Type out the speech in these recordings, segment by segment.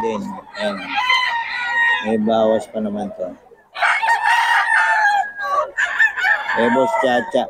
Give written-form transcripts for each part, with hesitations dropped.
din. Ayan. May bawas pa naman to. Boss Chacha.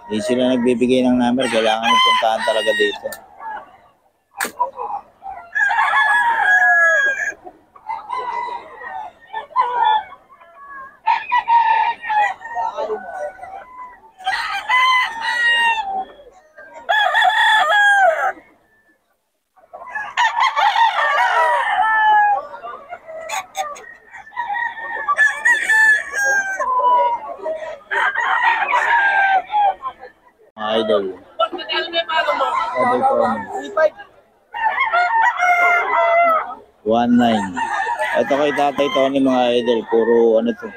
Hindi sila nagbibigay ng number. Kailangan mo puntahan talaga dito. Idol. Idol ko. 1.9. Ito kay Tatay Tony mga idol. Puro ano to.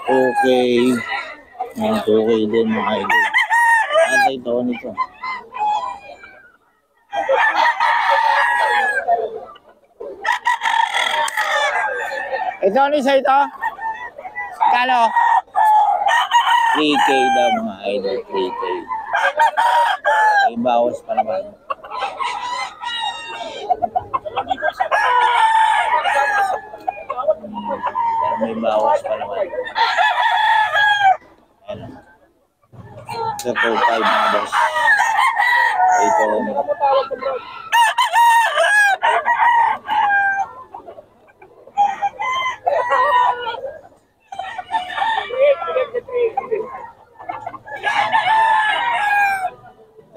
2K. 2K din mga idol. Tatay Tony to. Ito ano sa ito? Kalo? 3K daw mga idol, 3K. May bawas pa naman. Pero may bawas pa naman. Ayan. Ito 2.5 mga boss. Ito.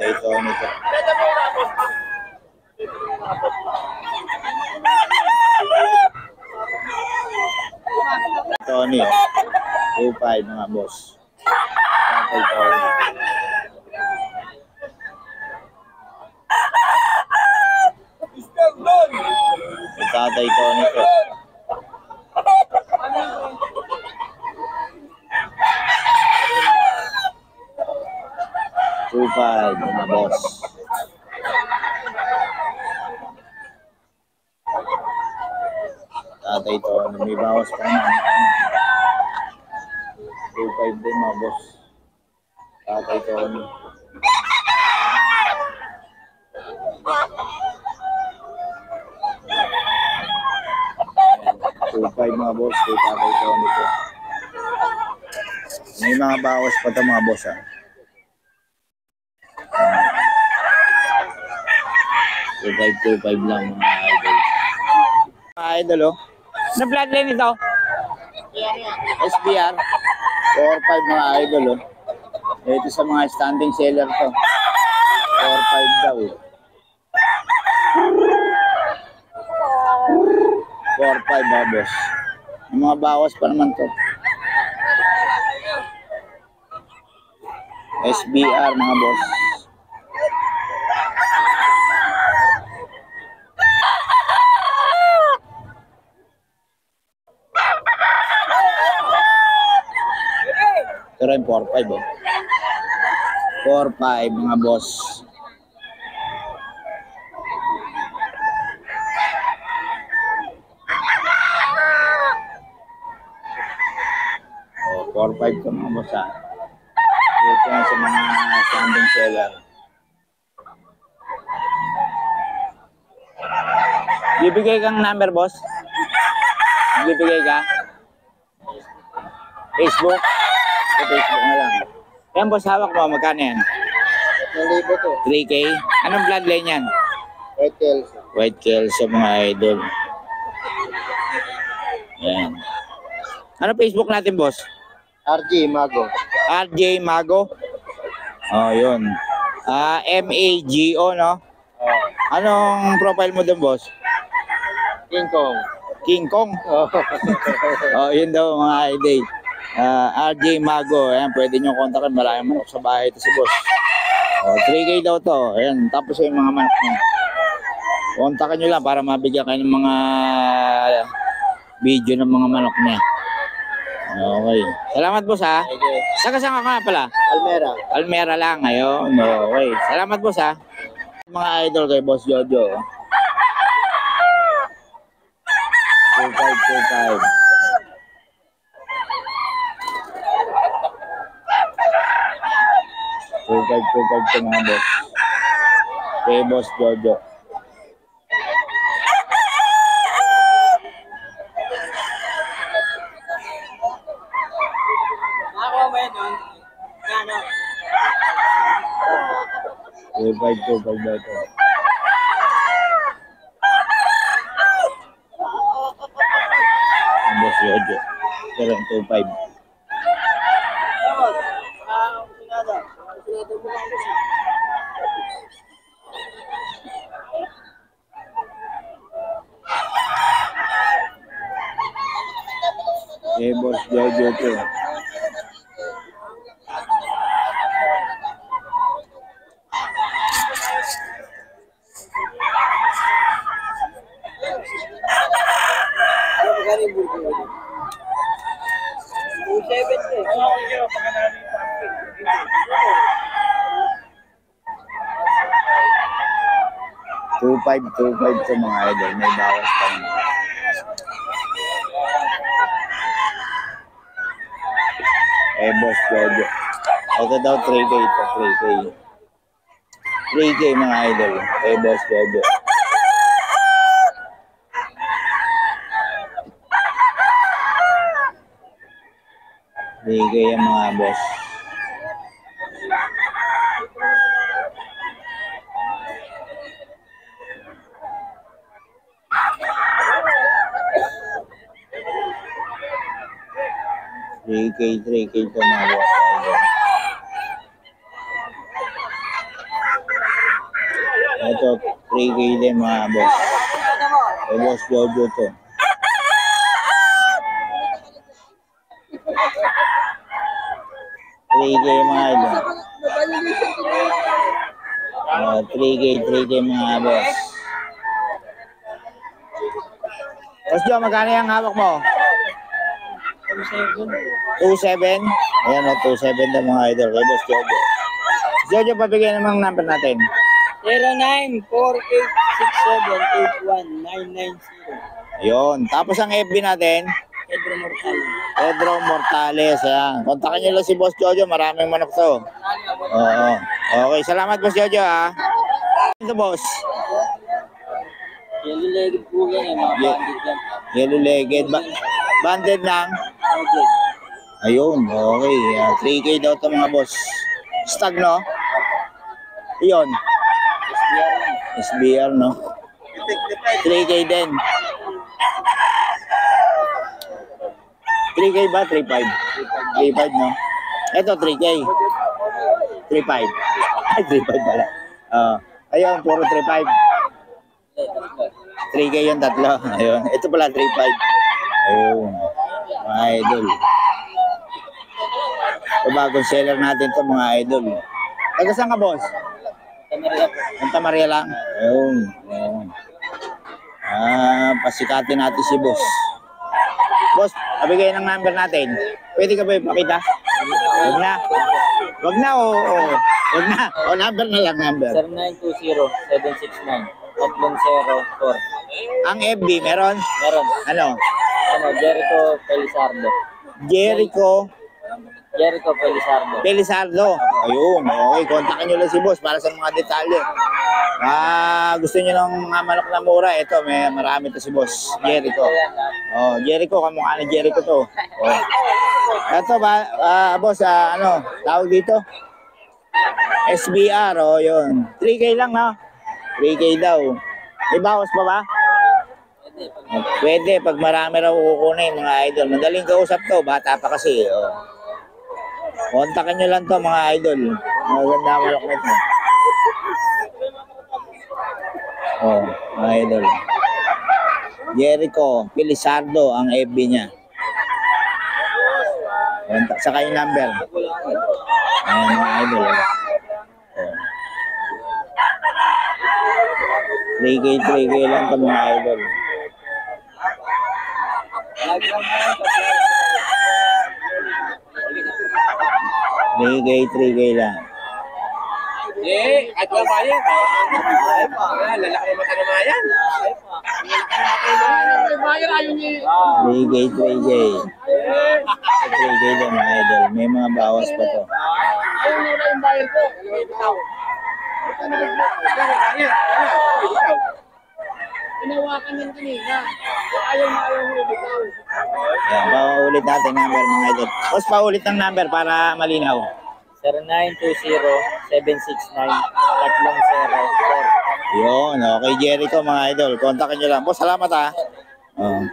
Ito nito. Tony, 2.5 mga boss. Tatay Tony. Tatay Tony to. Tupad, mga boss. Tatay Tony, may bawas pa naman. 2.5 din mga boss. Tatay Tony. 2.5 mga boss, kay Tatay Tony to. May mga bawas pa ito mga boss ha. 2.5 lang mga idol. Mga idol oh. Na bloodline ito? SBR. 4.5 mga idol oh. Ito sa mga standing seller to. 4.5 daw. 4.5 mga boss. May mga bawas pa naman to. SBR mga boss. Ito rin 4.5 oh. 4.5 mga boss. Oh, 4.5 ito mga boss ha. Ito na sa mga standing seller. Bibigay kang number boss? Bibigay ka? Facebook? Facebook na lang. Yan boss, hawak mo, magkano yan? 1,000 to. 3K? Anong bloodline yan? White Kelso. White Kelso mga idol. Yan. Ano Facebook natin boss? RJ Mago. RJ Mago? Oh, yun. MAGO, no? Anong profile mo doon boss? King Kong. King Kong? Oh, yun daw mga idol. RJ Mago, ayan, pwede nyo kontakin, maraming manok sa bahay ito si boss. 3K daw to, ayan, tapos yung mga manok nyo. Kontakin nyo lang para mabigyan kayo ng mga video ng mga manok niya. Okay. Salamat boss ha. Saan ka pala? Almera. Almera lang, ayun. Okay. Salamat boss ha. Mga idol kay Boss Jojo. 2525. 2525 ito mga boss. Kay Boss Jojo. Ako ba yun nun? Ano? 2.5 ba ito? Ang Boss Jojo. Ito rin, 2.5. Sinada. Sinada mo lang kasi. Kay Boss Jojo to. Ano ba galing burger? 270. Ano ako yung pagkanali $2.5 to mga idol. May bawas pa yun. Eh, Boss Jojo. Ito daw 3K ito. 3K. 3K mga idol. Eh, Boss Jojo. Bigay ang mga boss. $3K to mga boss. Ito, 3K din mga boss. Eh, Boss Jojo to. mga idol. 3K mga boss. Boss Joe, magkano yung hawak mo? 2.7? Ayan o, 2.7 na mga idol. Kay Boss Jojo. Jojo, pabigyan namang number natin. 0948678190. Ayun. Tapos ang FB natin, Pedro Mortal. Pedro Mortales. Ayan. Kontakin nyo lang si Boss Jojo. Maraming manok to. Oo. Okay. Salamat, Boss Jojo, ha. Ito, boss. Yellow legged po yan eh, mga bandit yan. Yellow legged. Banded ng? Okay. Ayun. Okay. 3K daw to mga boss. Stag, no? Ayun. SBR, no? 3K din. 3K ba? 3.5? 3.5, no? Ito, 3K. 3.5. Ay, 3.5 pala. Ayun, puro 3.5. 3K yung tatlo. Ayun. Ito pala, 3.5. Ayun. Mga idol. Ito bagong seller natin to mga idol. Taga saan ka, boss? Santa Maria lang. Ayun. Ayun. Pasikatin natin si boss. Boss, abigay ng number natin. Pwede ka ba ipakita? Wag na. Wag na, oo. Wag na. O, number na lang, number. 0920-769-304. Ang FB, meron? Meron. Ano? Jericho Felizardo. Jericho Felizardo. Felizardo. Ayun. Okay, kontakin nyo lang si boss para sa mga detalye. Gusto nyo ng mga manok na mura, ito, may marami to si boss. Jericho. Oh, Jericho, kamukha ni Jericho to. Oh. Ito ba, boss, ano, tawag dito? SBR, oh, yun. 3K lang, no? 3K daw. May bawas pa ba? Pwede, pag marami raw kukunin, mga idol. Madaling kausap to, bata pa kasi. Oh. Kontakin nyo lang to, mga idol. Maganda malak nito. Oh, mga idol. Jericho Felizardo ang FB niya. Saka yung number. Ayan, mga idol. Oh. 3K lang to, mga idol. 3K lang. At ba yan? Lalaki naman ka naman yan. 3K. 3K lang, mga idol. May mga bawas pa to. Tinawakan yan kanina. Ayaw na ayaw mo bitaw. Yan, paulit natin number mga idol. Boss, paulit ng number para malinaw. 0920-769-304. Yun, okay Jericho mga idol. Kontakin nyo lang. Boss, salamat ha.